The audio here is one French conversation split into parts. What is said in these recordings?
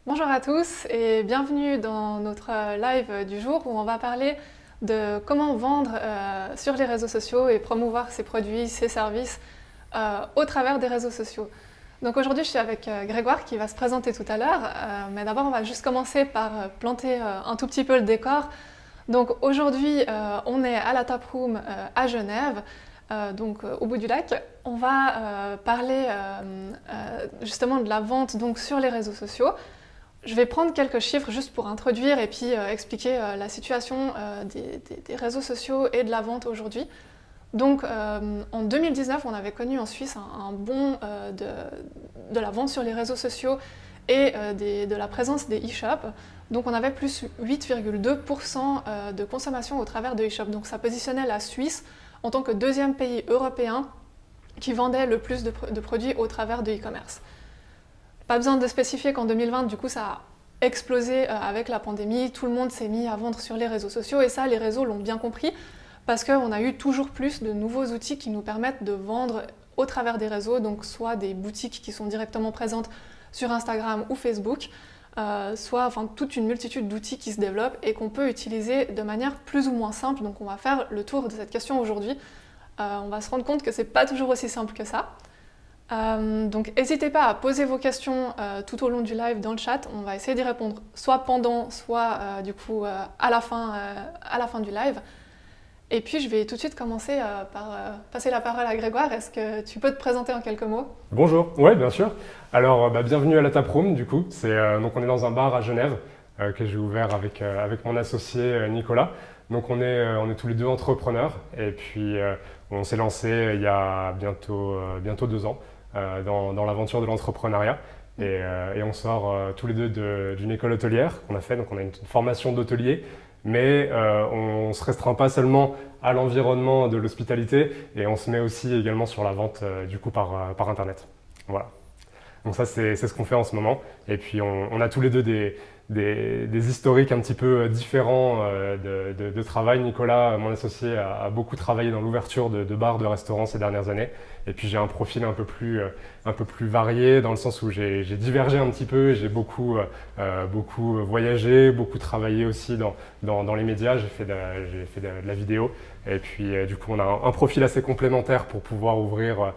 Bonjour à tous et bienvenue dans notre live du jour où on va parler de comment vendre sur les réseaux sociaux et promouvoir ses produits, ses services au travers des réseaux sociaux. Donc aujourd'hui je suis avec Grégoire qui va se présenter tout à l'heure, mais d'abord on va juste commencer par planter un tout petit peu le décor. Donc aujourd'hui on est à la Taproom à Genève. Au bout du lac, on va parler justement de la vente donc, sur les réseaux sociaux. Je vais prendre quelques chiffres juste pour introduire et puis expliquer la situation des réseaux sociaux et de la vente aujourd'hui. Donc en 2019, on avait connu en Suisse un bond de la vente sur les réseaux sociaux et de la présence des e-shops. Donc on avait plus 8,2% de consommation au travers de e-shops. Donc ça positionnait la Suisse en tant que deuxième pays européen qui vendait le plus de produits au travers de e-commerce. Pas besoin de spécifier qu'en 2020, du coup, ça a explosé avec la pandémie. Tout le monde s'est mis à vendre sur les réseaux sociaux et ça, les réseaux l'ont bien compris parce qu'on a eu toujours plus de nouveaux outils qui nous permettent de vendre au travers des réseaux, donc soit des boutiques qui sont directement présentes sur Instagram ou Facebook, soit toute une multitude d'outils qui se développent et qu'on peut utiliser de manière plus ou moins simple. Donc on va faire le tour de cette question aujourd'hui. On va se rendre compte que c'est pas toujours aussi simple que ça. Donc n'hésitez pas à poser vos questions tout au long du live dans le chat. On va essayer d'y répondre soit pendant, soit à la fin du live. Et puis je vais tout de suite commencer par passer la parole à Grégoire. Est-ce que tu peux te présenter en quelques mots? Bonjour, oui bien sûr. Alors bienvenue à la Taproom du coup. Donc on est dans un bar à Genève que j'ai ouvert avec mon associé Nicolas. Donc on est tous les deux entrepreneurs et puis on s'est lancé il y a bientôt 2 ans dans l'aventure de l'entrepreneuriat. Et on sort tous les deux d'une école hôtelière qu'on a fait. Donc on a une formation d'hôtelier, mais on ne se restreint pas seulement à l'environnement de l'hospitalité et on se met aussi également sur la vente du coup par Internet. Voilà. Donc ça c'est ce qu'on fait en ce moment. Et puis on a tous les deux des historiques un petit peu différents de travail. Nicolas, mon associé, a beaucoup travaillé dans l'ouverture de bars, de restaurants ces dernières années. Et puis j'ai un profil un peu plus varié dans le sens où j'ai divergé un petit peu. J'ai beaucoup voyagé, beaucoup travaillé aussi dans les médias. J'ai fait de la vidéo. Et puis du coup on a un profil assez complémentaire pour pouvoir ouvrir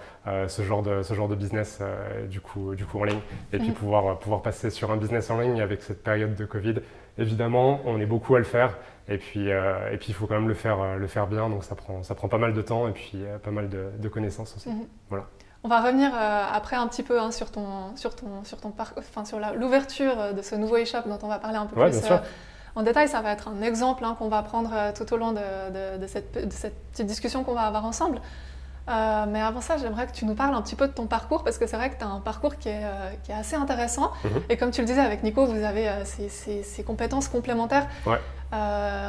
ce genre de business du coup en ligne. Et puis pouvoir passer sur un business en ligne avec cette période de Covid. Évidemment, on est beaucoup à le faire. Et puis il faut quand même le faire bien, donc ça prend pas mal de temps et puis pas mal de connaissances aussi. Voilà. On va revenir après un petit peu sur l'ouverture de ce nouveau e-shop dont on va parler un peu plus en détail. Ça va être un exemple qu'on va prendre tout au long de cette petite discussion qu'on va avoir ensemble. Mais avant ça, j'aimerais que tu nous parles un petit peu de ton parcours parce que c'est vrai que tu as un parcours qui est assez intéressant. Et comme tu le disais avec Nico, vous avez ces compétences complémentaires. Ouais.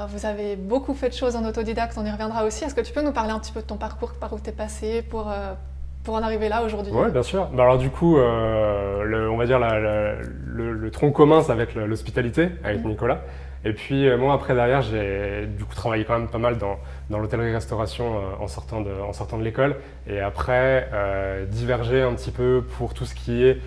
Vous avez beaucoup fait de choses en autodidacte, on y reviendra aussi. Est-ce que tu peux nous parler un petit peu de ton parcours, par où tu es passé pour en arriver là aujourd'hui? Oui, bien sûr. Alors du coup, on va dire le tronc commun, ça va être l'hospitalité avec Nicolas. Et puis moi après derrière j'ai du coup travaillé quand même pas mal dans l'hôtellerie-restauration en sortant de l'école et après divergé un petit peu pour tout ce qui est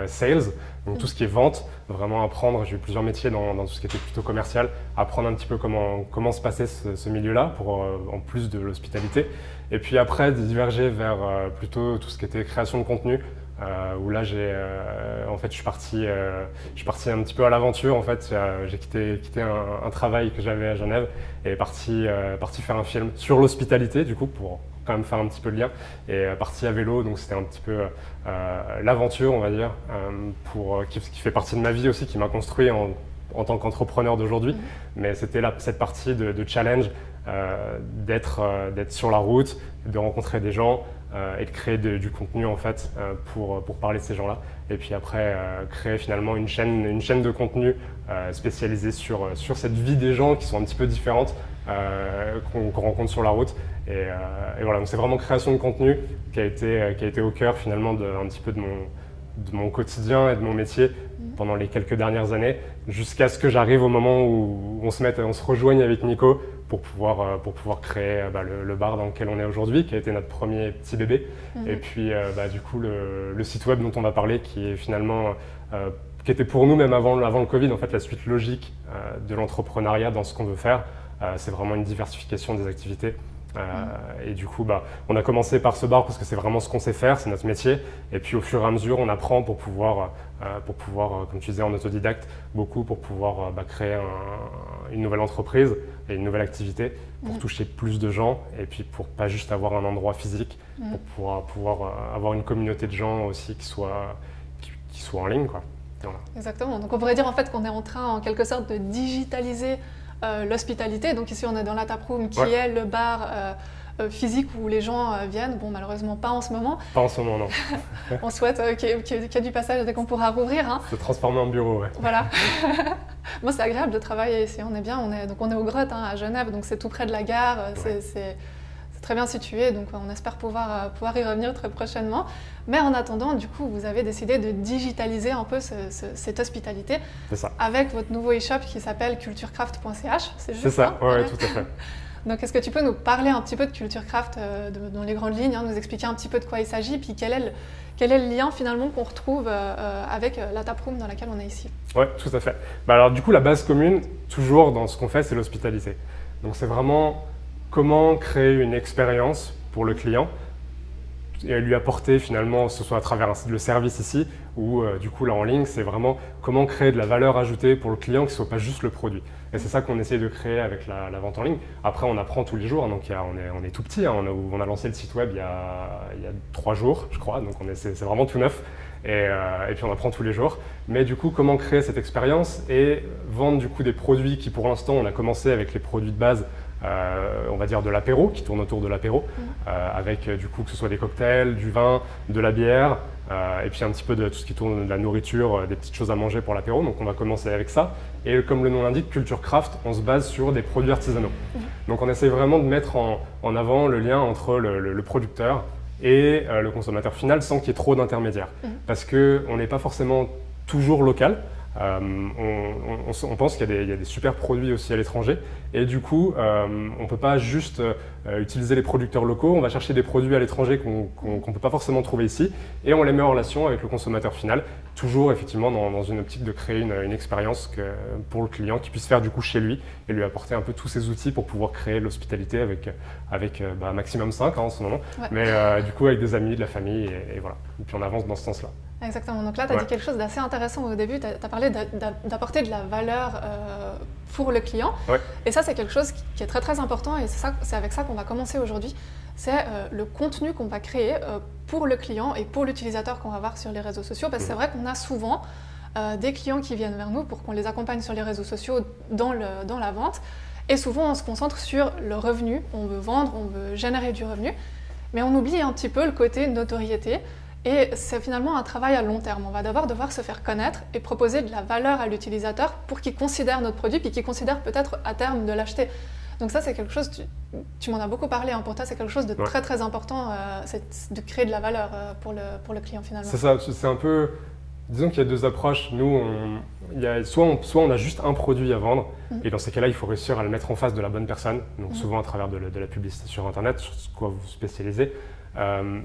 sales, donc tout ce qui est vente, vraiment apprendre. J'ai eu plusieurs métiers dans tout ce qui était plutôt commercial, apprendre un petit peu comment se passait ce milieu-là en plus de l'hospitalité. Et puis après diverger vers plutôt tout ce qui était création de contenu. Où là en fait je suis parti un petit peu à l'aventure. En fait j'ai quitté un travail que j'avais à Genève et parti faire un film sur l'hospitalité du coup pour quand même faire un petit peu le lien et parti à vélo, donc c'était un petit peu l'aventure on va dire qui fait partie de ma vie aussi, qui m'a construit en tant qu'entrepreneur d'aujourd'hui. Mais c'était cette partie de challenge, d'être sur la route, de rencontrer des gens et de créer du contenu en fait pour parler de ces gens-là. Et puis après créer finalement une chaîne de contenu spécialisée sur cette vie des gens qui sont un petit peu différentes qu'on rencontre sur la route. Et voilà, donc c'est vraiment création de contenu qui a été au cœur finalement un petit peu de mon quotidien et de mon métier pendant les quelques dernières années, jusqu'à ce que j'arrive au moment où on se rejoigne avec Nico pour pouvoir créer le bar dans lequel on est aujourd'hui, qui a été notre premier petit bébé. Et puis du coup le site web dont on va parler, qui est finalement qui était pour nous même avant le Covid en fait la suite logique de l'entrepreneuriat dans ce qu'on veut faire. C'est vraiment une diversification des activités. Et du coup, on a commencé par ce bar parce que c'est vraiment ce qu'on sait faire, c'est notre métier. Et puis au fur et à mesure, on apprend pour pouvoir comme tu disais, en autodidacte, beaucoup pour pouvoir créer une nouvelle entreprise et une nouvelle activité pour toucher plus de gens et puis pour pas juste avoir un endroit physique, pour pouvoir avoir une communauté de gens aussi qui soit en ligne, quoi. Voilà. Exactement. Donc on pourrait dire en fait qu'on est en train en quelque sorte de digitaliser l'hospitalité. Donc ici on est dans la taproom qui est le bar physique où les gens viennent. Bon, malheureusement pas en ce moment. Pas en ce moment, non. On souhaite qu'il y ait du passage dès qu'on pourra rouvrir. Hein. Se transformer en bureau, ouais. Voilà. Moi c'est agréable de travailler ici, on est bien. On est aux Grottes à Genève, donc c'est tout près de la gare. C'est très bien situé, donc on espère pouvoir y revenir très prochainement. Mais en attendant, du coup, vous avez décidé de digitaliser un peu cette hospitalité avec votre nouveau e-shop qui s'appelle culturecraft.ch. C'est ça, ouais, tout à fait. Donc, est-ce que tu peux nous parler un petit peu de Culturecraft dans les grandes lignes, nous expliquer un petit peu de quoi il s'agit, puis quel est le lien finalement qu'on retrouve avec la taproom dans laquelle on est ici? Oui, tout à fait. Alors du coup, la base commune, toujours dans ce qu'on fait, c'est l'hospitalité. Donc c'est vraiment comment créer une expérience pour le client et lui apporter finalement, que ce soit à travers le service ici ou du coup là en ligne, c'est vraiment comment créer de la valeur ajoutée pour le client qui ne soit pas juste le produit. Et c'est ça qu'on essaye de créer avec la vente en ligne. Après, on apprend tous les jours, donc on est tout petit, hein, on a lancé le site web il y a 3 jours, je crois, donc c'est vraiment tout neuf. Et puis on apprend tous les jours. Mais du coup, comment créer cette expérience et vendre du coup des produits qui pour l'instant, on a commencé avec les produits de base, on va dire de l'apéro, qui tourne autour de l'apéro, avec du coup que ce soit des cocktails, du vin, de la bière, et puis un petit peu de tout ce qui tourne de la nourriture, des petites choses à manger pour l'apéro. Donc on va commencer avec ça. Et comme le nom l'indique, Culture Craft, on se base sur des produits artisanaux. Donc on essaie vraiment de mettre en avant le lien entre le producteur et le consommateur final sans qu'il y ait trop d'intermédiaires. Parce qu'on n'est pas forcément toujours local. On pense qu'il y a des super produits aussi à l'étranger et du coup on ne peut pas juste utiliser les producteurs locaux, on va chercher des produits à l'étranger qu'on ne peut pas forcément trouver ici et on les met en relation avec le consommateur final, toujours effectivement dans une optique de créer une expérience pour le client qui puisse faire du coup chez lui et lui apporter un peu tous ces outils pour pouvoir créer l'hospitalité avec maximum 5 en ce moment, mais du coup avec des amis, de la famille et voilà, et puis on avance dans ce sens-là. Exactement. Donc là, tu as dit quelque chose d'assez intéressant au début. Tu as parlé d'apporter de la valeur pour le client. Et ça, c'est quelque chose qui est très très important et c'est avec ça qu'on va commencer aujourd'hui. C'est le contenu qu'on va créer pour le client et pour l'utilisateur qu'on va voir sur les réseaux sociaux. Parce que c'est vrai qu'on a souvent des clients qui viennent vers nous pour qu'on les accompagne sur les réseaux sociaux dans la vente. Et souvent, on se concentre sur le revenu. On veut vendre, on veut générer du revenu. Mais on oublie un petit peu le côté notoriété. Et c'est finalement un travail à long terme. On va d'abord devoir se faire connaître et proposer de la valeur à l'utilisateur pour qu'il considère notre produit puis qu'il considère peut-être à terme de l'acheter. Donc ça, c'est quelque chose, tu m'en as beaucoup parlé, hein, pour toi, c'est quelque chose de très très important, c'est de créer de la valeur pour le client finalement. C'est ça, c'est un peu, disons qu'il y a deux approches. Nous, soit on a juste un produit à vendre et dans ces cas-là, il faut réussir à le mettre en face de la bonne personne, donc souvent à travers de la publicité sur Internet, sur quoi vous vous spécialisez.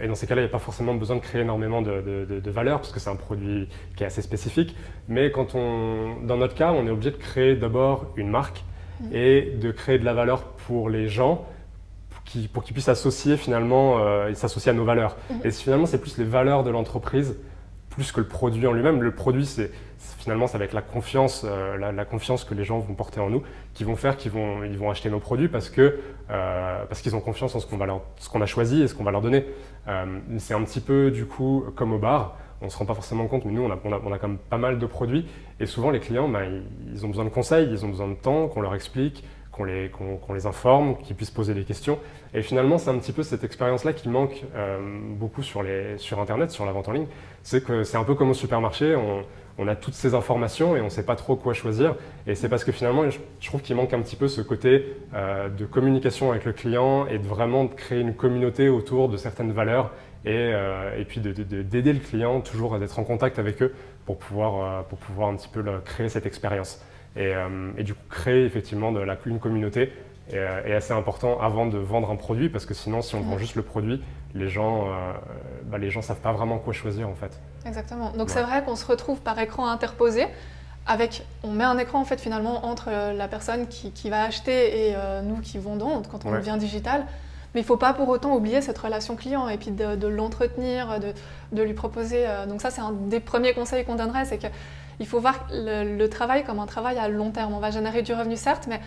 Et dans ces cas-là, il n'y a pas forcément besoin de créer énormément de valeur parce que c'est un produit qui est assez spécifique. Mais dans notre cas, on est obligé de créer d'abord une marque et de créer de la valeur pour les gens pour qu'ils puissent s'associer finalement s'associer à nos valeurs. Et finalement, c'est plus les valeurs de l'entreprise plus que le produit en lui-même. Le produit, finalement, c'est avec la confiance que les gens vont porter en nous, qui vont faire qu'ils vont acheter nos produits parce qu'ils ont confiance en ce qu'on a choisi et ce qu'on va leur donner. C'est un petit peu du coup comme au bar. On ne se rend pas forcément compte, mais nous, on a quand même pas mal de produits. Et souvent, les clients, ils ont besoin de conseils, ils ont besoin de temps, qu'on leur explique, qu'on les informe, qu'ils puissent poser des questions. Et finalement, c'est un petit peu cette expérience-là qui manque beaucoup sur Internet, sur la vente en ligne. C'est que c'est un peu comme au supermarché, on a toutes ces informations et on ne sait pas trop quoi choisir. Et c'est parce que finalement, je trouve qu'il manque un petit peu ce côté de communication avec le client et de vraiment créer une communauté autour de certaines valeurs et puis d'aider le client toujours d'être en contact avec eux pour pouvoir un petit peu créer cette expérience. Et du coup, créer effectivement une communauté est assez important avant de vendre un produit, parce que sinon, si on vend juste le produit, les gens savent pas vraiment quoi choisir en fait. Exactement. Donc c'est vrai qu'on se retrouve par écran interposé. On met un écran en fait finalement entre la personne qui va acheter et nous qui vendons quand on devient digital. Mais il ne faut pas pour autant oublier cette relation client et puis de l'entretenir, de lui proposer. Donc ça c'est un des premiers conseils qu'on donnerait, c'est qu'il faut voir le travail comme un travail à long terme. On va générer du revenu certes, mais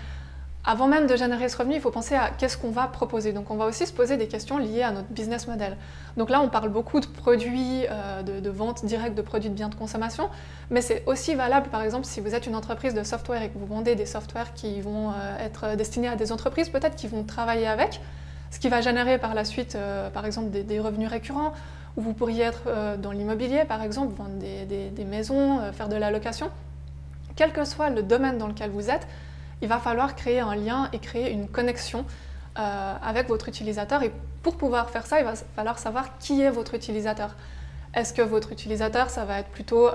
avant même de générer ce revenu, il faut penser à qu'est-ce qu'on va proposer. Donc on va aussi se poser des questions liées à notre business model. Donc là, on parle beaucoup de produits, de vente directe de produits de biens de consommation, mais c'est aussi valable, par exemple, si vous êtes une entreprise de software et que vous vendez des softwares qui vont être destinés à des entreprises, peut-être qui vont travailler avec, ce qui va générer par la suite, par exemple, des revenus récurrents, ou vous pourriez être dans l'immobilier, par exemple, vendre des maisons, faire de la location. Quel que soit le domaine dans lequel vous êtes, il va falloir créer un lien et créer une connexion avec votre utilisateur. Et pour pouvoir faire ça, il va falloir savoir qui est votre utilisateur. Est-ce que votre utilisateur, ça va être plutôt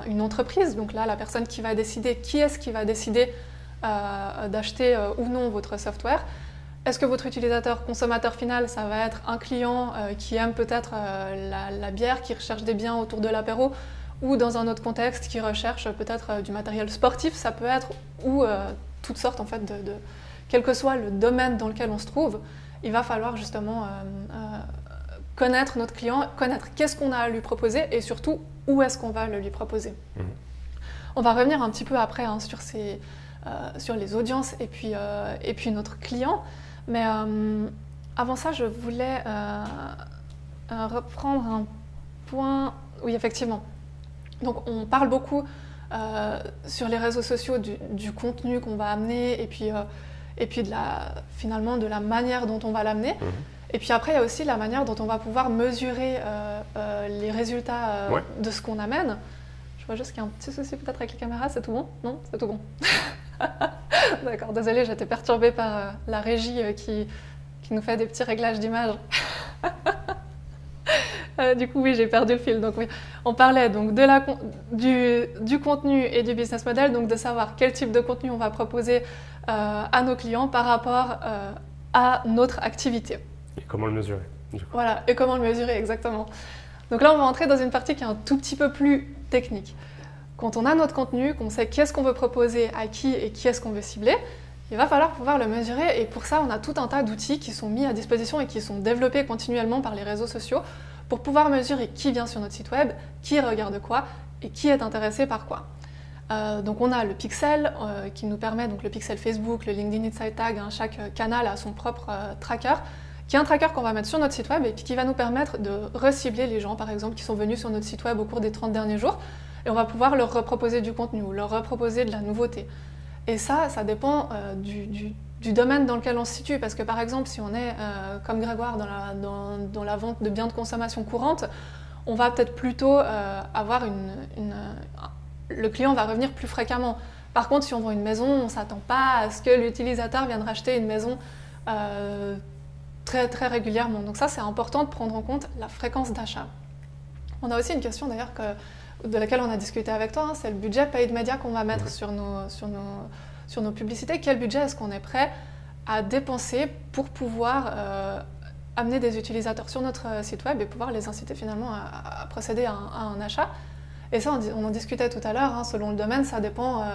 une entreprise? Donc là, la personne qui va décider, qui est-ce qui va décider d'acheter ou non votre software? Est-ce que votre utilisateur consommateur final, ça va être un client qui aime peut-être la bière, qui recherche des biens autour de l'apéro, ou dans un autre contexte qui recherche peut-être du matériel sportif, ça peut être, ou toutes sortes en fait quel que soit le domaine dans lequel on se trouve, il va falloir justement connaître notre client, connaître qu'est-ce qu'on a à lui proposer et surtout où est-ce qu'on va le lui proposer. On va revenir un petit peu après sur les audiences et puis notre client, mais avant ça je voulais reprendre un point, oui effectivement. Donc on parle beaucoup sur les réseaux sociaux du contenu qu'on va amener et puis finalement de la manière dont on va l'amener. Et puis après il y a aussi la manière dont on va pouvoir mesurer les résultats de ce qu'on amène. Je vois juste qu'il y a un petit souci peut-être avec les caméras, c'est tout bon? Non? C'est tout bon. D'accord, désolée, j'étais perturbée par la régie qui nous fait des petits réglages d'image. Du coup, oui, j'ai perdu le fil. Donc, oui, on parlait donc du contenu et du business model, donc de savoir quel type de contenu on va proposer à nos clients par rapport à notre activité. Et comment le mesurer, du coup. Voilà, et comment le mesurer, exactement. Donc là, on va entrer dans une partie qui est un tout petit peu plus technique. Quand on a notre contenu, qu'on sait qu'est-ce qu'on veut proposer à qui et qui est-ce qu'on veut cibler, il va falloir pouvoir le mesurer. Et pour ça, on a tout un tas d'outils qui sont mis à disposition et qui sont développés continuellement par les réseaux sociaux pour pouvoir mesurer qui vient sur notre site web, qui regarde quoi et qui est intéressé par quoi. Donc on a le pixel qui nous permet, donc le pixel Facebook, le LinkedIn Insight Tag, chaque canal a son propre tracker, qui est un tracker qu'on va mettre sur notre site web et puis qui va nous permettre de recibler les gens, par exemple, qui sont venus sur notre site web au cours des 30 derniers jours, et on va pouvoir leur reproposer du contenu ou leur reproposer de la nouveauté. Et ça dépend du domaine dans lequel on se situe, parce que par exemple, si on est comme Grégoire dans la vente de biens de consommation courante, on va peut-être plutôt avoir le client va revenir plus fréquemment. Par contre, si on vend une maison, on ne s'attend pas à ce que l'utilisateur vienne racheter une maison très, très régulièrement. Donc ça, c'est important de prendre en compte la fréquence d'achat. On a aussi une question d'ailleurs de laquelle on a discuté avec toi, c'est le budget paid media qu'on va mettre sur nos publicités. Quel budget est-ce qu'on est prêt à dépenser pour pouvoir amener des utilisateurs sur notre site web et pouvoir les inciter finalement à procéder à un achat? Et ça, on en discutait tout à l'heure, selon le domaine, ça dépend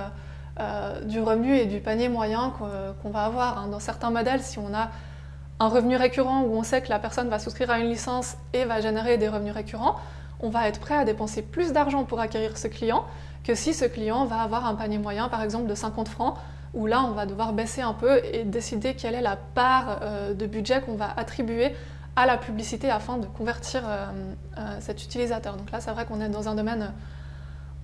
du revenu et du panier moyen qu'on va avoir. Dans certains modèles, si on a un revenu récurrent où on sait que la personne va souscrire à une licence et va générer des revenus récurrents, on va être prêt à dépenser plus d'argent pour acquérir ce client que si ce client va avoir un panier moyen, par exemple de 50 francs, où là, on va devoir baisser un peu et décider quelle est la part de budget qu'on va attribuer à la publicité afin de convertir cet utilisateur. Donc là, c'est vrai qu'on est dans un domaine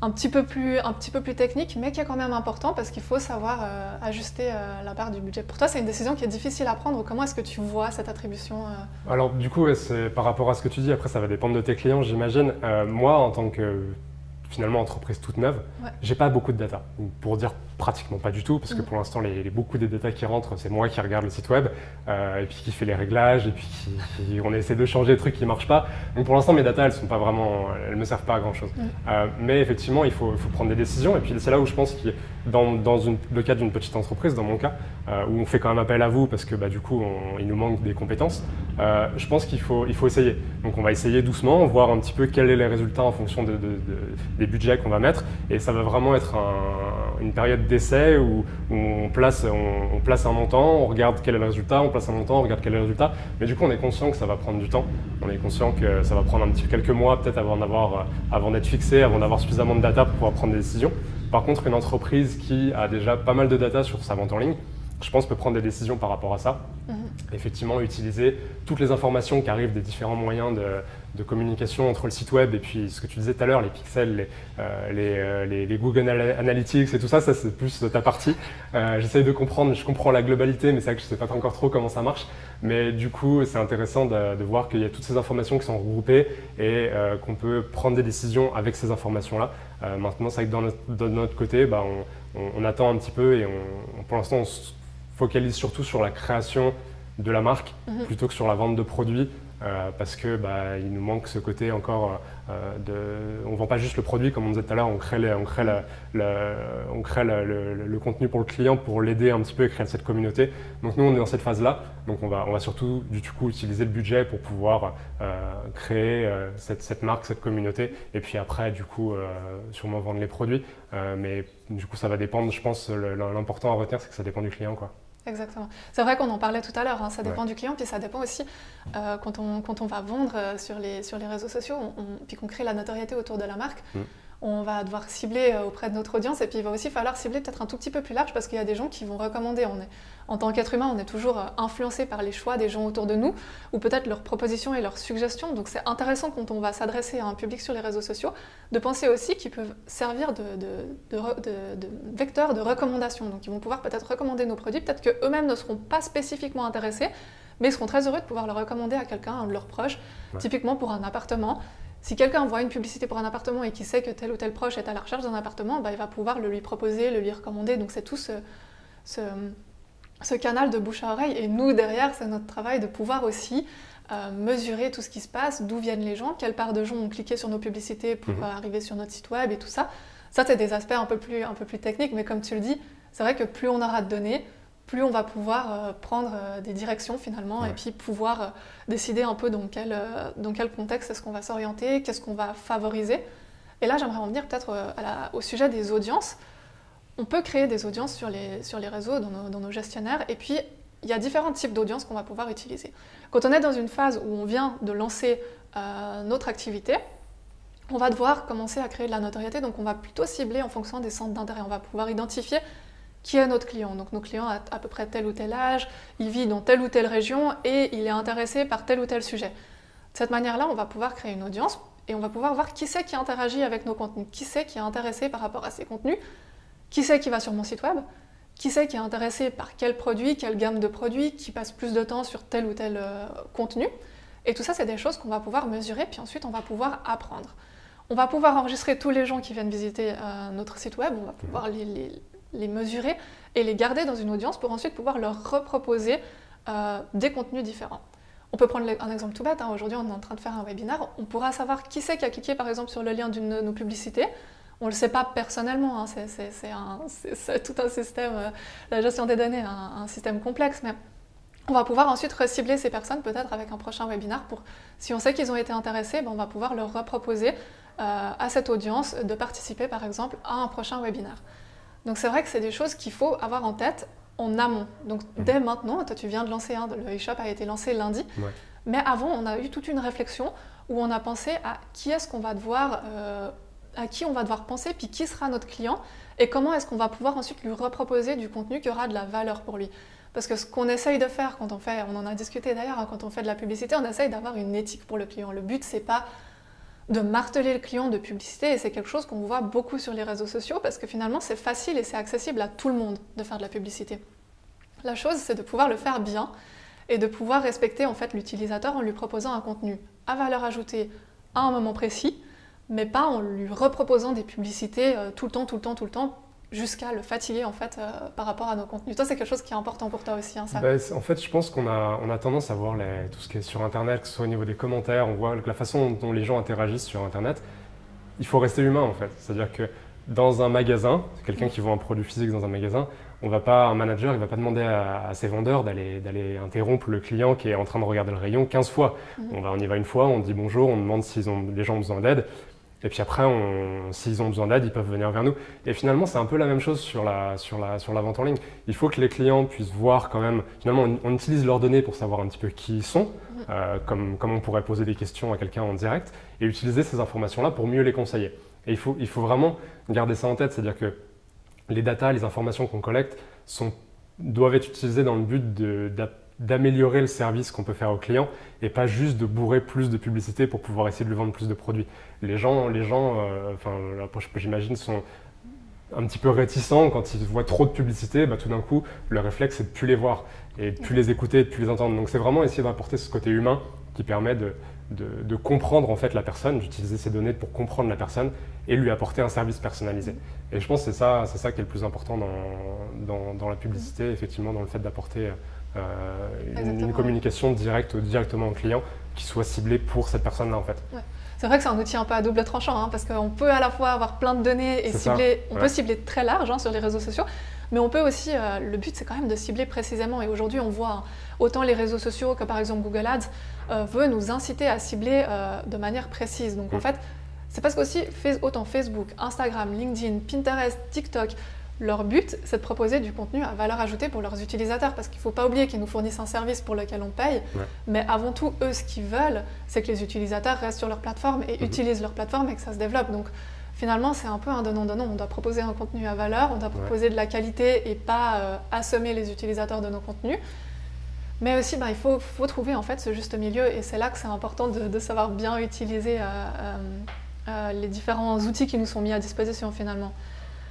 un petit peu plus technique, mais qui est quand même important parce qu'il faut savoir ajuster la part du budget. Pour toi, c'est une décision qui est difficile à prendre. Comment est-ce que tu vois cette attribution Alors du coup, c'est par rapport à ce que tu dis, après ça va dépendre de tes clients, j'imagine. Moi, en tant que finalement entreprise toute neuve, j'ai pas beaucoup de data. Pour dire Pratiquement pas du tout, parce que pour l'instant, beaucoup des datas qui rentrent, c'est moi qui regarde le site web, et puis qui fait les réglages, et puis on essaie de changer des trucs qui ne marchent pas. Donc pour l'instant, mes datas, elles me servent pas à grand chose. Mais effectivement, il faut prendre des décisions, et puis c'est là où je pense que dans le cas d'une petite entreprise, dans mon cas, où on fait quand même appel à vous, parce que du coup, il nous manque des compétences, je pense qu'il faut essayer. Donc on va essayer doucement, voir un petit peu quels sont les résultats en fonction des budgets qu'on va mettre, et ça va vraiment être une période d'essai où on place un montant, on regarde quel est le résultat, on place un montant, on regarde quel est le résultat. Mais du coup, on est conscient que ça va prendre du temps. On est conscient que ça va prendre quelques mois peut-être avant d'être fixé, avant d'avoir suffisamment de data pour pouvoir prendre des décisions. Par contre, une entreprise qui a déjà pas mal de data sur sa vente en ligne, je pense, peut prendre des décisions par rapport à ça. Effectivement, utiliser toutes les informations qui arrivent des différents moyens de communication entre le site web et puis ce que tu disais tout à l'heure, les pixels, les Google Analytics et tout ça, c'est plus ta partie. J'essaye de comprendre, je comprends la globalité, mais c'est vrai que je ne sais pas encore trop comment ça marche. Mais du coup, c'est intéressant de voir qu'il y a toutes ces informations qui sont regroupées et qu'on peut prendre des décisions avec ces informations-là. Maintenant, c'est vrai que de notre côté, on attend un petit peu et pour l'instant, on se focalise surtout sur la création de la marque plutôt que sur la vente de produits parce que il nous manque ce côté encore on vend pas juste le produit comme on disait tout à l'heure, on crée le contenu pour le client pour l'aider un petit peu et créer cette communauté. Donc nous on est dans cette phase là, donc on va surtout du coup utiliser le budget pour pouvoir créer cette marque, cette communauté et puis après du coup sûrement vendre les produits mais du coup ça va dépendre, je pense l'important à retenir c'est que ça dépend du client quoi. Exactement. C'est vrai qu'on en parlait tout à l'heure, ça dépend du client, puis ça dépend aussi quand on va vendre sur les réseaux sociaux, puis qu'on crée la notoriété autour de la marque, on va devoir cibler auprès de notre audience et puis il va aussi falloir cibler peut-être un tout petit peu plus large parce qu'il y a des gens qui vont recommander. En tant qu'être humain, on est toujours influencé par les choix des gens autour de nous ou peut-être leurs propositions et leurs suggestions. Donc c'est intéressant quand on va s'adresser à un public sur les réseaux sociaux de penser aussi qu'ils peuvent servir de vecteurs de recommandation. Donc ils vont pouvoir peut-être recommander nos produits, peut-être qu'eux-mêmes ne seront pas spécifiquement intéressés, mais ils seront très heureux de pouvoir le recommander à quelqu'un, un de leurs proches, typiquement pour un appartement. Si quelqu'un voit une publicité pour un appartement et qui sait que tel ou tel proche est à la recherche d'un appartement, il va pouvoir le lui proposer, le lui recommander. Donc c'est tout ce canal de bouche à oreille. Et nous, derrière, c'est notre travail de pouvoir aussi mesurer tout ce qui se passe, d'où viennent les gens, quelle part de gens ont cliqué sur nos publicités pour arriver sur notre site web et tout ça. Ça, c'est des aspects un peu plus techniques, mais comme tu le dis, c'est vrai que plus on aura de données, plus on va pouvoir prendre des directions finalement et puis pouvoir décider un peu dans quel contexte est-ce qu'on va s'orienter, qu'est-ce qu'on va favoriser. Et là, j'aimerais en venir peut-être au sujet des audiences. On peut créer des audiences sur les réseaux, dans nos gestionnaires, et puis il y a différents types d'audiences qu'on va pouvoir utiliser. Quand on est dans une phase où on vient de lancer notre activité, on va devoir commencer à créer de la notoriété, donc on va plutôt cibler en fonction des centres d'intérêt. On va pouvoir identifier qui est notre client. Donc notre client a à peu près tel ou tel âge, il vit dans telle ou telle région et il est intéressé par tel ou tel sujet. De cette manière-là, on va pouvoir créer une audience et on va pouvoir voir qui c'est qui interagit avec nos contenus, qui c'est qui est intéressé par rapport à ces contenus, qui c'est qui va sur mon site web, qui c'est qui est intéressé par quel produit, quelle gamme de produits, qui passe plus de temps sur tel ou tel contenu. Et tout ça, c'est des choses qu'on va pouvoir mesurer, puis ensuite on va pouvoir apprendre. On va pouvoir enregistrer tous les gens qui viennent visiter notre site web, on va pouvoir les mesurer et les garder dans une audience pour ensuite pouvoir leur reproposer des contenus différents. On peut prendre un exemple tout bête, aujourd'hui on est en train de faire un webinaire, on pourra savoir qui c'est qui a cliqué par exemple sur le lien d'une de nos publicités. On ne le sait pas personnellement, c'est tout un système, la gestion des données, un système complexe, mais on va pouvoir ensuite recibler ces personnes peut-être avec un prochain webinaire pour, si on sait qu'ils ont été intéressés, on va pouvoir leur reproposer à cette audience de participer par exemple à un prochain webinaire. Donc c'est vrai que c'est des choses qu'il faut avoir en tête en amont. Donc dès maintenant, toi tu viens de lancer, le e-shop a été lancé lundi, mais avant on a eu toute une réflexion où on a pensé à qui est-ce qu'on va devoir, à qui on va devoir penser, puis qui sera notre client et comment est-ce qu'on va pouvoir ensuite lui reproposer du contenu qui aura de la valeur pour lui. Parce que ce qu'on essaye de faire quand on en a discuté d'ailleurs, quand on fait de la publicité, on essaye d'avoir une éthique pour le client. Le but c'est pas de marteler le client de publicité et c'est quelque chose qu'on voit beaucoup sur les réseaux sociaux parce que finalement c'est facile et c'est accessible à tout le monde de faire de la publicité. La chose c'est de pouvoir le faire bien et de pouvoir respecter en fait l'utilisateur en lui proposant un contenu à valeur ajoutée à un moment précis mais pas en lui reproposant des publicités tout le temps jusqu'à le fatiguer en fait par rapport à nos contenus. Toi, c'est quelque chose qui est important pour toi aussi, hein, ça. En fait, je pense qu'on a tendance à voir tout ce qui est sur Internet, que ce soit au niveau des commentaires, on voit la façon dont les gens interagissent sur Internet. Il faut rester humain en fait. C'est-à-dire que dans un magasin, quelqu'un qui vend un produit physique dans un magasin, un manager, il ne va pas demander à ses vendeurs d'aller interrompre le client qui est en train de regarder le rayon 15 fois. On y va une fois, on dit bonjour, on demande si les gens ont besoin d'aide. Et puis après, s'ils ont besoin d'aide, ils peuvent venir vers nous. Et finalement, c'est un peu la même chose sur la vente en ligne. Il faut que les clients puissent voir quand même. Finalement, on utilise leurs données pour savoir un petit peu qui ils sont, comme on pourrait poser des questions à quelqu'un en direct, et utiliser ces informations-là pour mieux les conseiller. Et il faut vraiment garder ça en tête, c'est-à-dire que les datas, les informations qu'on collecte doivent être utilisées dans le but d'améliorer le service qu'on peut faire aux clients et pas juste de bourrer plus de publicité pour pouvoir essayer de lui vendre plus de produits. Les gens j'imagine, sont un petit peu réticents quand ils voient trop de publicité. Tout d'un coup, le réflexe, c'est de ne plus les voir et de ne plus les écouter, de ne plus les entendre. Donc c'est vraiment essayer d'apporter ce côté humain qui permet de comprendre en fait la personne, d'utiliser ces données pour comprendre la personne et lui apporter un service personnalisé. Et je pense que c'est ça qui est le plus important dans la publicité, effectivement, dans le fait d'apporter une communication directement au client qui soit ciblée pour cette personne-là en fait. Ouais. C'est vrai que c'est un outil un peu à double tranchant, hein, parce qu'on peut à la fois avoir plein de données et peut cibler très large sur les réseaux sociaux, mais on peut aussi, le but c'est quand même de cibler précisément. Et aujourd'hui on voit autant les réseaux sociaux que par exemple Google Ads veut nous inciter à cibler de manière précise. Donc en fait, c'est parce qu'aussi autant Facebook, Instagram, LinkedIn, Pinterest, TikTok, leur but, c'est de proposer du contenu à valeur ajoutée pour leurs utilisateurs, parce qu'il ne faut pas oublier qu'ils nous fournissent un service pour lequel on paye, mais avant tout, eux, ce qu'ils veulent, c'est que les utilisateurs restent sur leur plateforme et utilisent leur plateforme et que ça se développe. Donc finalement, c'est un peu un donnant-donnant. On doit proposer un contenu à valeur, on doit proposer de la qualité et pas assommer les utilisateurs de nos contenus. Mais aussi, il faut trouver en fait ce juste milieu, et c'est là que c'est important de savoir bien utiliser les différents outils qui nous sont mis à disposition finalement.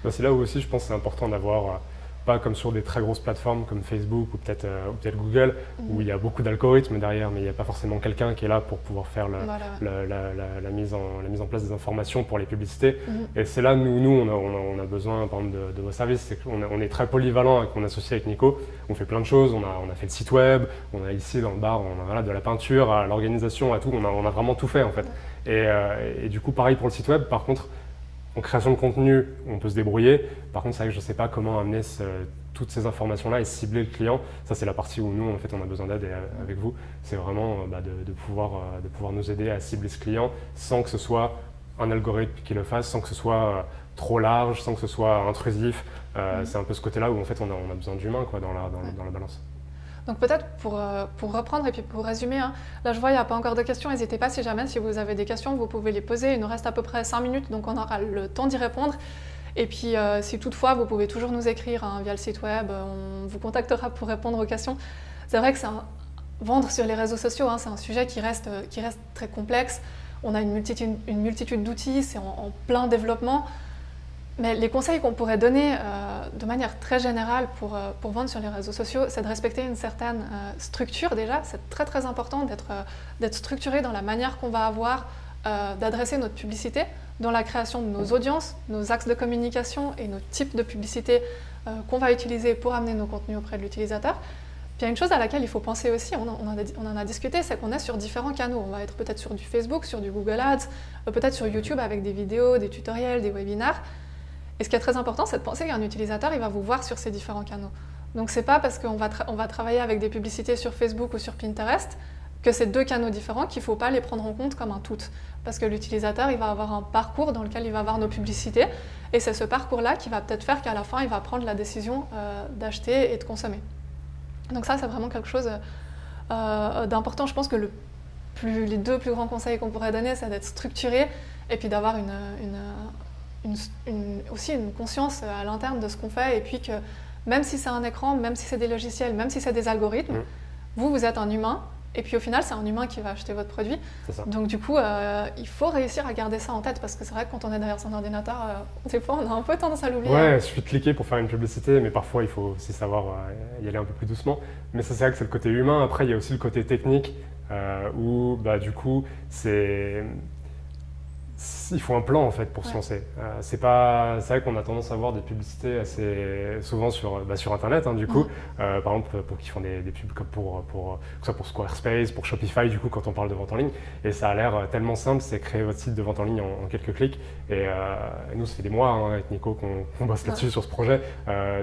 C'est là où aussi je pense que c'est important d'avoir, pas comme sur des très grosses plateformes comme Facebook ou peut-être Google, où il y a beaucoup d'algorithmes derrière, mais il n'y a pas forcément quelqu'un qui est là pour pouvoir faire la mise en place des informations pour les publicités. Et c'est là, nous on a besoin par exemple, de vos services. C'est qu'on est très polyvalent avec mon associé, avec Nico. On fait plein de choses, on a fait le site web, on a ici dans le bar, on a de la peinture, à l'organisation, à tout. On a vraiment tout fait en fait. Et du coup, pareil pour le site web. Par contre, en création de contenu, on peut se débrouiller. Par contre, c'est vrai que je ne sais pas comment amener toutes ces informations-là et cibler le client. Ça, c'est la partie où nous, en fait, on a besoin d'aide avec vous. C'est vraiment de pouvoir nous aider à cibler ce client sans que ce soit un algorithme qui le fasse, sans que ce soit trop large, sans que ce soit intrusif. C'est un peu ce côté-là où en fait, on a besoin d'humain dans la balance. Donc peut-être pour reprendre et puis pour résumer, là je vois il n'y a pas encore de questions, n'hésitez pas si vous avez des questions, vous pouvez les poser, il nous reste à peu près 5 minutes donc on aura le temps d'y répondre. Et puis si toutefois vous pouvez toujours nous écrire via le site web, on vous contactera pour répondre aux questions. C'est vrai que vendre sur les réseaux sociaux, c'est un sujet qui reste très complexe, on a une multitude d'outils, c'est en plein développement. Mais les conseils qu'on pourrait donner de manière très générale pour vendre sur les réseaux sociaux, c'est de respecter une certaine structure déjà. C'est très très important d'être structuré dans la manière qu'on va avoir d'adresser notre publicité, dans la création de nos audiences, nos axes de communication et nos types de publicité qu'on va utiliser pour amener nos contenus auprès de l'utilisateur. Puis il y a une chose à laquelle il faut penser aussi, on en a discuté, c'est qu'on est sur différents canaux. On va être peut-être sur du Facebook, sur du Google Ads, peut-être sur YouTube avec des vidéos, des tutoriels, des webinaires. Et ce qui est très important, c'est de penser qu'un utilisateur, il va vous voir sur ces différents canaux. Donc c'est pas parce qu'on va travailler avec des publicités sur Facebook ou sur Pinterest que c'est deux canaux différents qu'il ne faut pas les prendre en compte comme un tout. Parce que l'utilisateur, il va avoir un parcours dans lequel il va voir nos publicités, et c'est ce parcours-là qui va peut-être faire qu'à la fin, il va prendre la décision d'acheter et de consommer. Donc ça, c'est vraiment quelque chose d'important. Je pense que les deux plus grands conseils qu'on pourrait donner, c'est d'être structuré et puis d'avoir aussi une conscience à l'interne de ce qu'on fait, et puis que même si c'est un écran, même si c'est des logiciels, même si c'est des algorithmes, vous êtes un humain, et puis au final c'est un humain qui va acheter votre produit. Donc du coup il faut réussir à garder ça en tête, parce que c'est vrai que quand on est derrière son ordinateur, des fois on a un peu tendance à l'oublier. Ouais, il suffit de cliquer pour faire une publicité, mais parfois il faut aussi savoir y aller un peu plus doucement. Mais ça, c'est vrai que c'est le côté humain. Après il y a aussi le côté technique où du coup il faut un plan en fait pour se lancer. C'est vrai qu'on a tendance à voir des publicités assez souvent sur Internet du coup. Par exemple pour qui font des pubs comme que ce soit pour Squarespace, pour Shopify du coup quand on parle de vente en ligne. Et ça a l'air tellement simple, c'est créer votre site de vente en ligne en quelques clics. Et nous ça fait des mois avec Nico qu'on bosse là-dessus sur ce projet.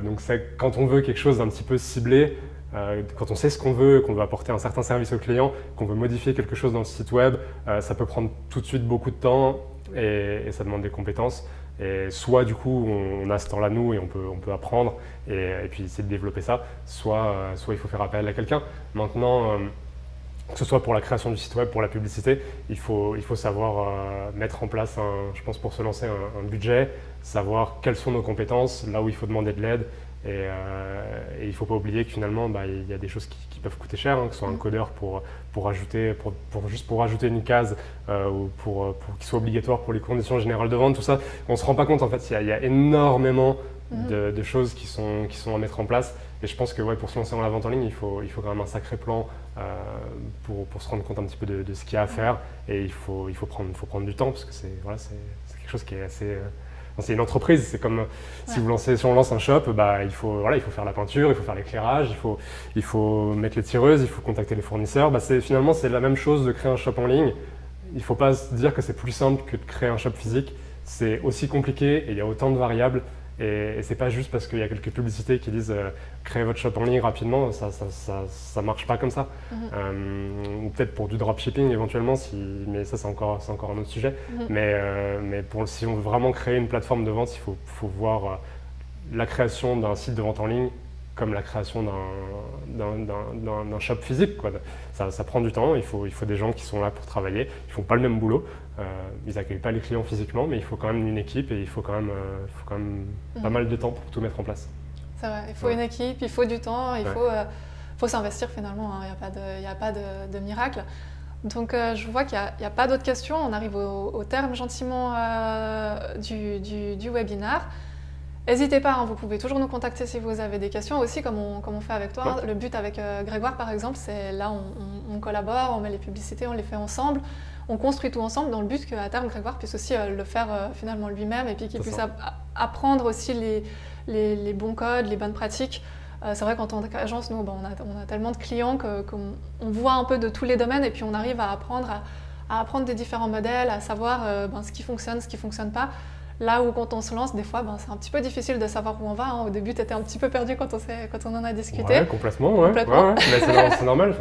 Donc quand on veut quelque chose d'un petit peu ciblé, quand on sait ce qu'on veut apporter un certain service au client, qu'on veut modifier quelque chose dans le site web, ça peut prendre tout de suite beaucoup de temps et ça demande des compétences. Et soit du coup on a ce temps-là nous et on peut apprendre et puis essayer de développer ça, soit il faut faire appel à quelqu'un. Maintenant, que ce soit pour la création du site web, pour la publicité, il faut savoir mettre en place, je pense pour se lancer, un budget, savoir quelles sont nos compétences, là où il faut demander de l'aide. Et il ne faut pas oublier que finalement, il y a des choses qui peuvent coûter cher, que ce soit un codeur juste pour rajouter une case ou pour qu'il soit obligatoire pour les conditions générales de vente, tout ça. On ne se rend pas compte, en fait, il y a énormément de choses qui sont à mettre en place. Et je pense que pour se lancer dans la vente en ligne, il faut quand même un sacré plan pour se rendre compte un petit peu de ce qu'il y a à faire. Et il faut prendre du temps parce que c'est quelque chose qui est assez… c'est une entreprise, c'est comme si on lance un shop, il faut faire la peinture, il faut faire l'éclairage, il faut mettre les tireuses, il faut contacter les fournisseurs. Finalement, c'est la même chose de créer un shop en ligne. Il ne faut pas se dire que c'est plus simple que de créer un shop physique. C'est aussi compliqué et il y a autant de variables. Et c'est pas juste parce qu'il y a quelques publicités qui disent créez votre shop en ligne rapidement, ça marche pas comme ça. Ou peut-être pour du dropshipping éventuellement, mais ça c'est encore un autre sujet. Mais si on veut vraiment créer une plateforme de vente, il faut voir la création d'un site de vente en ligne comme la création d'un shop physique, quoi. Ça prend du temps, il faut des gens qui sont là pour travailler, ils font pas le même boulot. Ils n'accueillent pas les clients physiquement, mais il faut quand même une équipe et il faut quand même pas mal de temps pour tout mettre en place. C'est vrai, il faut une équipe, il faut du temps, il faut s'investir finalement, il n'y a pas de miracle. Donc je vois qu'il n'y a pas d'autres questions, on arrive au terme gentiment du webinaire. N'hésitez pas, vous pouvez toujours nous contacter si vous avez des questions aussi, comme on fait avec toi. Le but avec Grégoire par exemple, c'est là on collabore, on met les publicités, on les fait ensemble. On construit tout ensemble dans le but qu'à terme, Grégoire puisse aussi le faire finalement lui-même et puis qu'il puisse apprendre aussi les bons codes, les bonnes pratiques. C'est vrai qu'en tant qu'agence, nous, on a tellement de clients qu'on voit un peu de tous les domaines et puis on arrive à apprendre des différents modèles, à savoir ce qui fonctionne, ce qui ne fonctionne pas. Là où quand on se lance, des fois, c'est un petit peu difficile de savoir où on va. Au début, tu étais un petit peu perdu quand on en a discuté. Ouais, complètement. Mais c'est normal,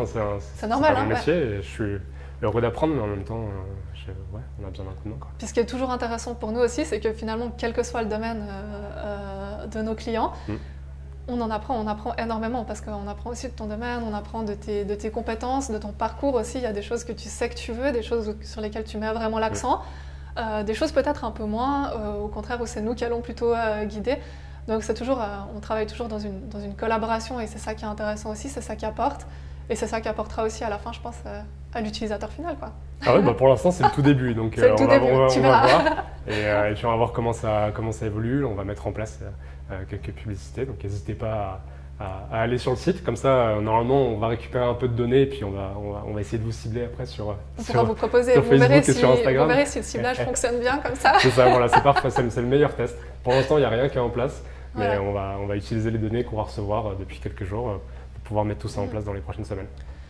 c'est normal, un métier et je suis heureux d'apprendre, mais en même temps, on a besoin d'un coup de main. Puis ce qui est toujours intéressant pour nous aussi, c'est que finalement, quel que soit le domaine de nos clients, on apprend énormément parce qu'on apprend aussi de ton domaine, on apprend de tes compétences, de ton parcours aussi. Il y a des choses que tu sais que tu veux, des choses sur lesquelles tu mets vraiment l'accent, des choses peut-être un peu moins, au contraire où c'est nous qui allons plutôt guider. Donc c'est toujours, on travaille toujours dans une collaboration et c'est ça qui est intéressant aussi, c'est ça qui apporte. Et c'est ça qui apportera aussi à la fin, je pense, à l'utilisateur final, quoi. Ah oui, pour l'instant, c'est le tout début. Donc on va voir. Et puis on va voir comment ça évolue. On va mettre en place quelques publicités. Donc n'hésitez pas à aller sur le site. Comme ça, normalement, on va récupérer un peu de données et puis on va essayer de vous cibler après sur vous proposer, sur Facebook et sur Instagram. Vous verrez si le ciblage fonctionne bien comme ça. C'est ça, c'est parfait. C'est le meilleur test. Pour l'instant, il n'y a rien qui est en place. Mais on va utiliser les données qu'on va recevoir depuis quelques jours pour pouvoir mettre tout ça en place dans les prochaines semaines.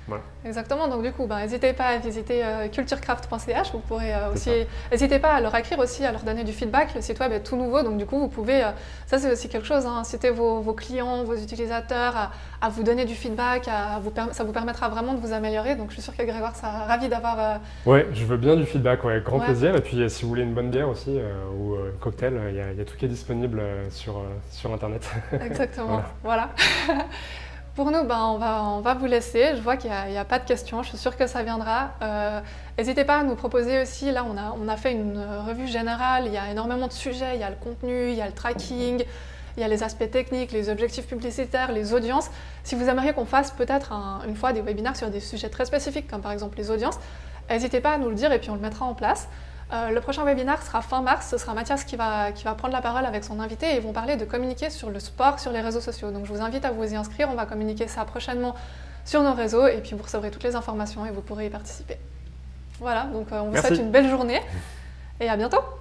Voilà. Exactement, donc du coup, n'hésitez pas à visiter culturecraft.ch. Vous pourrez aussi, n'hésitez pas à leur écrire aussi, à leur donner du feedback. Le site web est tout nouveau, donc du coup, vous pouvez, ça c'est aussi quelque chose, inciter vos clients, vos utilisateurs à vous donner du feedback, ça vous permettra vraiment de vous améliorer. Donc je suis sûre que Grégoire sera ravi d'avoir… Ouais, je veux bien du feedback, grand plaisir. Et puis si vous voulez une bonne bière aussi, ou un cocktail, il y a tout qui est disponible sur Internet. Exactement, voilà. Pour nous, on va vous laisser. Je vois qu'il n'y a pas de questions. Je suis sûre que ça viendra. N'hésitez pas à nous proposer aussi. Là, on a fait une revue générale. Il y a énormément de sujets. Il y a le contenu, il y a le tracking, il y a les aspects techniques, les objectifs publicitaires, les audiences. Si vous aimeriez qu'on fasse peut-être une fois des webinaires sur des sujets très spécifiques, comme par exemple les audiences, n'hésitez pas à nous le dire et puis on le mettra en place. Le prochain webinaire sera fin mars, ce sera Mathias qui va prendre la parole avec son invité et ils vont parler de communiquer sur le sport sur les réseaux sociaux. Donc je vous invite à vous y inscrire, on va communiquer ça prochainement sur nos réseaux et puis vous recevrez toutes les informations et vous pourrez y participer. Voilà, donc on vous souhaite une belle journée et à bientôt.